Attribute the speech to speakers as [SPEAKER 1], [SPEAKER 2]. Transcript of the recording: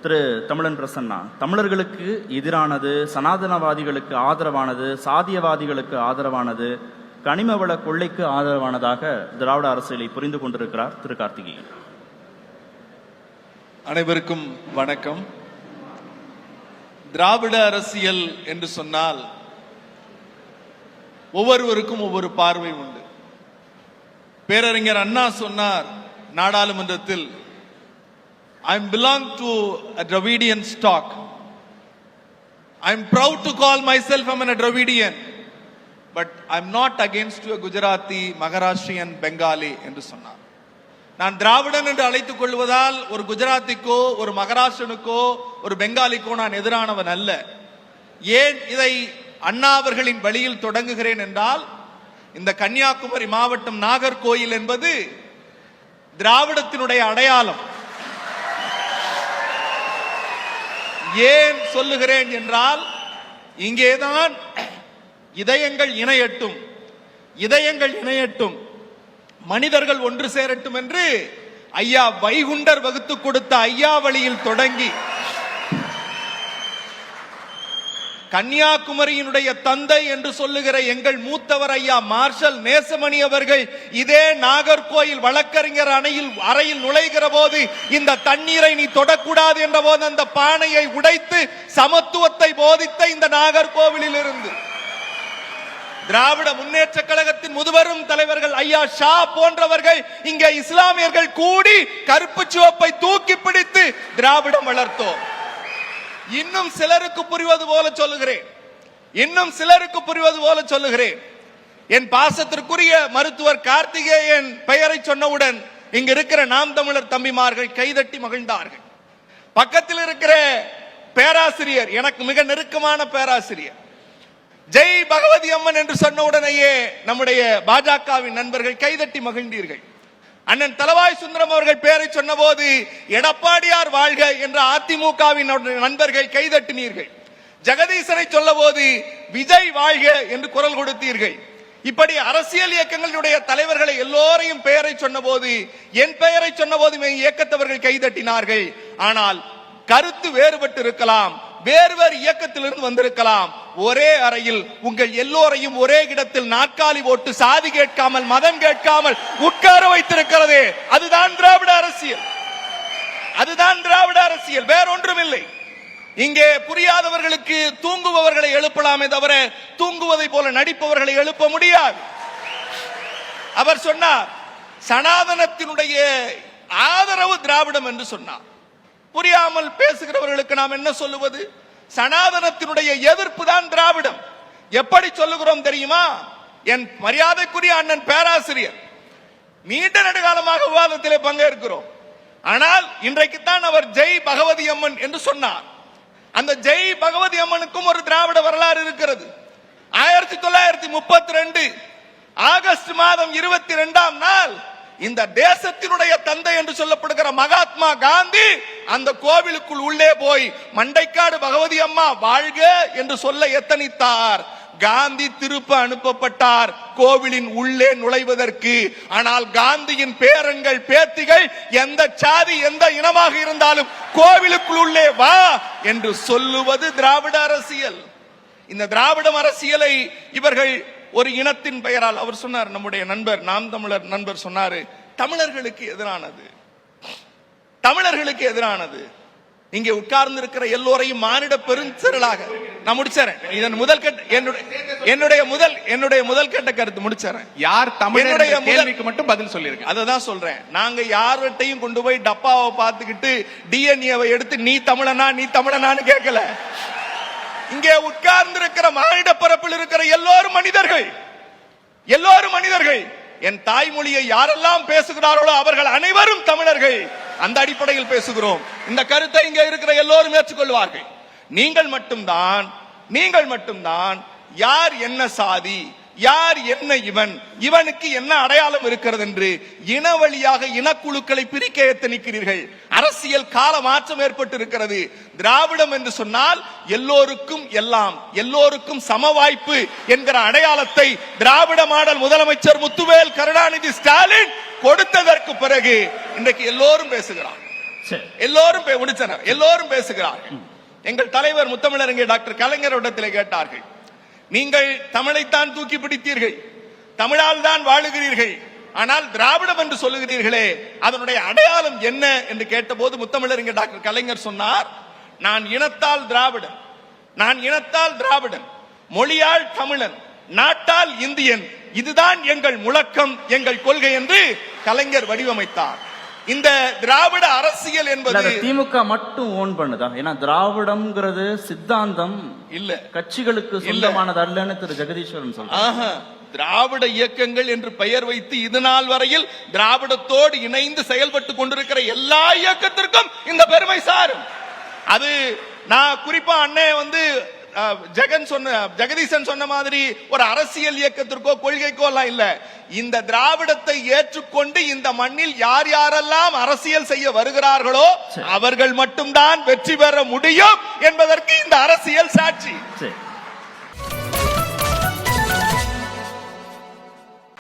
[SPEAKER 1] திரு தமிழன் பிரசன்னா, தமிழர்களுக்கு எதிரானது, சனாதனவாதிகளுக்கு ஆதரவானது, சாதியவாதிகளுக்கு ஆதரவானது, கனிமவள கொள்ளைக்கு ஆதரவானதாக திராவிட அரசியலை புரிந்து கொண்டிருக்கிறார் திரு கார்த்திகேயன்.
[SPEAKER 2] அனைவருக்கும் வணக்கம். திராவிட அரசியல் என்று சொன்னால் ஒவ்வொருவருக்கும் ஒவ்வொரு பார்வை உண்டு. பேரறிஞர் அண்ணா சொன்னார் நாடாளுமன்றத்தில், I belong to a Dravidian stock. I am proud to call myself a Dravidian, but I am not against a Gujarati, Maharashtrian, Bengali என்று சொன்னார். நான் திராவிடன் என்று அழைத்துக் கொள்வதால் ஒரு குஜராத்திக்கோ ஒரு மகாராஷ்டிரனுக்கோ ஒரு பெங்காலிக்கோ நான் எதிரானவன் அல்ல. ஏன் இதை அண்ணா அவர்களின் வழியில் தொடங்குகிறேன் என்றால், இந்த கன்னியாகுமரி மாவட்டம் நாகர்கோயில் என்பது திராவிடத்தினுடைய அடையாளம். ஏன் சொல்லுகிறேன் என்றால், இங்கேதான் இதயங்கள் இணையட்டும், இதயங்கள் இணையட்டும், மனிதர்கள் ஒன்று சேரட்டும் என்று ஐயா வைகுண்டர் வகுத்து கொடுத்த ஐயா வழியில் தொடங்கி கன்னியாகுமரியினுடைய தந்தை என்று சொல்லுகிற எங்கள் மூத்தவர் ஐயா மார்ஷல் நேசமணி அவர்கள் இதே நாகர்கோயில் வழக்கறிஞர் அறையில் நுழைகிற போது இந்த தண்ணீரை நீ தொடக்கூடாது என்ற போது அந்த பானையை உடைத்து சமத்துவத்தை போதித்த இந்த நாகர்கோவிலில் இருந்து திராவிட முன்னேற்ற கழகத்தின் முதுபெரும் தலைவர்கள் ஐயா ஷா போன்றவர்கள் இங்கே இஸ்லாமியர்கள் கூடி கருப்பு சிவப்பை தூக்கி பிடித்து திராவிடம் வளர்த்தோம். இன்னும் சிலருக்கு புரிவது போல சொல்லுகிறேன், இன்னும் சிலருக்கு புரிவது போல சொல்லுகிறேன். என் பாசத்திற்குரிய மருத்துவர் கார்த்திகேயன் பெயரை சொன்னவுடன் இங்க இருக்கிற நாம் தமிழர் தம்பிமார்கள் கைதட்டி மகிழ்ந்தார்கள். பக்கத்தில் இருக்கிற பேராசிரியர், எனக்கு மிக நெருக்கமான பேராசிரியர், ஜெய் பகவதி அம்மன் என்று சொன்ன உடனேயே நம்முடைய பாஜகவின் நண்பர்கள் கைதட்டி மகிழ்ந்தீர்கள். அண்ணன் தலவாய் சுந்தரம் அவர்கள் பெயரை சொன்ன போது எடப்பாடியார் வாழ்க என்ற அதிமுகவின் நண்பர்கள் கைதட்டினீர்கள். ஜெகதீசனை சொல்ல போது விஜய் வாழ்க என்று குரல் கொடுத்தீர்கள். இப்படி அரசியல் இயக்கங்களுடைய தலைவர்களை எல்லோரையும் பெயரை சொன்ன போது, என் பெயரை சொன்ன போது இயக்கத்தவர்கள் கைதட்டினார்கள். ஆனால் கருத்து வேறுபட்டு இருக்கலாம், வேறு வேறு இயக்கத்திலிருந்து வந்திருக்கலாம். ஒரே அறையில் உங்கள் எல்லோரையும் ஒரே இடத்தில் நாற்காலி போட்டு சாதி கேட்காமல் மதம் கேட்காமல் உட்கார வைத்திருக்கிறதே, அதுதான் திராவிட அரசியல். அதுதான் திராவிட அரசியல், வேறொன்றும் இல்லை. இங்கே புரியாதவர்களுக்கு தூங்குபவர்களை எழுப்பலாமே தவிர தூங்குவதை போல நடிப்பவர்களை எழுப்ப முடியாது. அவர் சொன்னார், சனாதனத்தினுடைய ஆதரவு திராவிடம் என்று சொன்னார். புரியாமல் பேசுகிறவர்களுக்கு நாம் என்ன சொல்லுவது? சனாதனத்தினுடைய எதிர்ப்பு தான் திராவிடம். எப்படி சொல்லுகிறோம் தெரியுமா? என் மரியாதைக்குரிய அண்ணன் பேராசிரியர் நீண்ட நெடுகாலமாக விவாதத்திலே பங்கேற்கிறோம். ஆனால் இன்றைக்குத்தான் அவர் ஜெய் பகவதி அம்மன் என்று சொன்னார். அந்த ஜெய் பகவதி அம்மனுக்கும் ஒரு திராவிட வரலாறு இருக்கிறது. 1932 ஆகஸ்ட் மாதம் 22ஆம் நாள் இந்த தேசத்தினுடைய தந்தை என்று சொல்லப்படுகிற மகாத்மா காந்தி அந்த கோவிலுக்குள் உள்ளே போய் மண்டைக்காடு பகவதி அம்மா வாழ்க என்று சொல்ல எத்தனித்தார். காந்தி திருப்ப அனுப்பப்பட்டார் கோவிலின் உள்ளே நுழைவதற்கு. ஆனால் காந்தியின் பேரன்கள் பேத்திகள் எந்த சாதி எந்த இனமாக இருந்தாலும் கோவிலுக்குள் உள்ளே வா என்று சொல்லுவது திராவிட அரசியல். இந்த திராவிட அரசியலை இவர்கள் ஒரு இனத்தின் பெயரால், அவர் சொன்னார், நம்முடைய நண்பர் நாம் தமிழர் நண்பர் சொன்னாரு, தமிழர்களுக்கு எதிரானது, தமிழர்களுக்கு எதிரானது. இங்கே உட்கார்ந்து இருக்கிற எல்லோரையும் மானிட பெருந்திரளாக நான் முடிச்சறேன். இதன் முதல் என்னுடைய முதல் கட்ட கருத்து முடிச்சறேன்.
[SPEAKER 3] யார் தமிழருடைய கேள்விக்கு மட்டும் பதில் சொல்லிருக்கேன்,
[SPEAKER 2] அததான் சொல்றேன். நாங்க யார்கிட்டையும் கொண்டு போய் டப்பாவை பார்த்துக்கிட்டு டிஎன்ஏவை எடுத்து நீ தமிழனா நீ தமிழனான்னு கேட்கல. இங்கே உட்கார்ந்து இருக்கிற மானிட பரப்பில் இருக்கிற எல்லோரும் மனிதர்கள், எல்லோரும் மனிதர்கள். என் தாய்மொழியை யாரெல்லாம் பேசுகிறார்களோ அவர்கள் அனைவரும் தமிழர்கள். அந்த அடிப்படையில் பேசுகிறோம். இந்த கருத்தை இங்கே இருக்கிற எல்லோரும் ஏற்றுக்கொள்வார்கள். நீங்கள் மட்டும்தான் யார் என்ன சாதி, யார் என்ன இவனுக்கு என்ன அடையாளம் இருக்கிறது என்று இன வழியாக இனக்குழுக்களை பிரிக்க எத்தனிக்கிறீர்கள். அரசியல் கால மாற்றம் ஏற்பட்டு இருக்கிறது. திராவிடம் என்று சொன்னால் எல்லோருக்கும் எல்லாம், எல்லோருக்கும் சம வாய்ப்பு என்கிற அடையாளத்தை திராவிட மாடல் முதலமைச்சர் முத்துவேல் கருணாநிதி ஸ்டாலின் கொடுத்ததற்கு பிறகு இன்றைக்கு எல்லோரும் பேசுகிறார்.
[SPEAKER 1] சரி.
[SPEAKER 2] எல்லோரும் முடிச்சனர், எல்லோரும் பேசுகிறார்கள். எங்கள் தலைவர் முத்தமிழறிஞர் டாக்டர் கலைஞரிடத்திலே கேட்டார்கள், நீங்கள் தமிழைத்தான் தூக்கி பிடித்தீர்கள், தமிழால் தான் வாழுகிறீர்கள், ஆனால் திராவிடம் என்று சொல்லுகிறீர்களே அதனுடைய அடையாளம் என்ன என்று கேட்டபோது முத்தமிழறிஞர் டாக்டர் கலைஞர் சொன்னார், நான் இனத்தால் திராவிடன், நான் இனத்தால் திராவிடன், மொழியால் தமிழன், நாட்டால் இந்தியன், இதுதான் எங்கள் முழக்கம், எங்கள் கொள்கை என்று கலைஞர் வடிவமைத்தார். இந்த திராவிட அரசியல் என்பது
[SPEAKER 1] திமுக மட்டும் ஓன் பண்ணுதா? ஏன்னா திராவிடம்ங்கிறது சித்தாந்தம்
[SPEAKER 2] இல்ல,
[SPEAKER 1] கட்சிகளுக்கு சொந்தமானது அல்லன்னு திரு ஜெகதீஸ்வரன் சொல்றாங்க.
[SPEAKER 2] திராவிட இயக்கங்கள் என்று பெயர் வைத்து இது நாள் வரையில் திராவிடத்தோடு இணைந்து செயல்பட்டு கொண்டிருக்கிற எல்லா இயக்கத்திற்கும் இந்த பெருமை சாரும். அது நான் குறிப்பா அண்ணே ஜெகதீசன் சொன்ன மாதிரி ஒரு அரசியல் இயக்கத்திற்கோ கொள்கைக்கோ எல்லாம் இல்ல. இந்த திராவிடத்தை ஏற்றுக்கொண்டு இந்த மண்ணில் யார் யாரெல்லாம் அரசியல் செய்ய வருகிறார்களோ அவர்கள் மட்டும்தான் வெற்றி பெற முடியும் என்பதற்கு இந்த அரசியல் சாட்சி.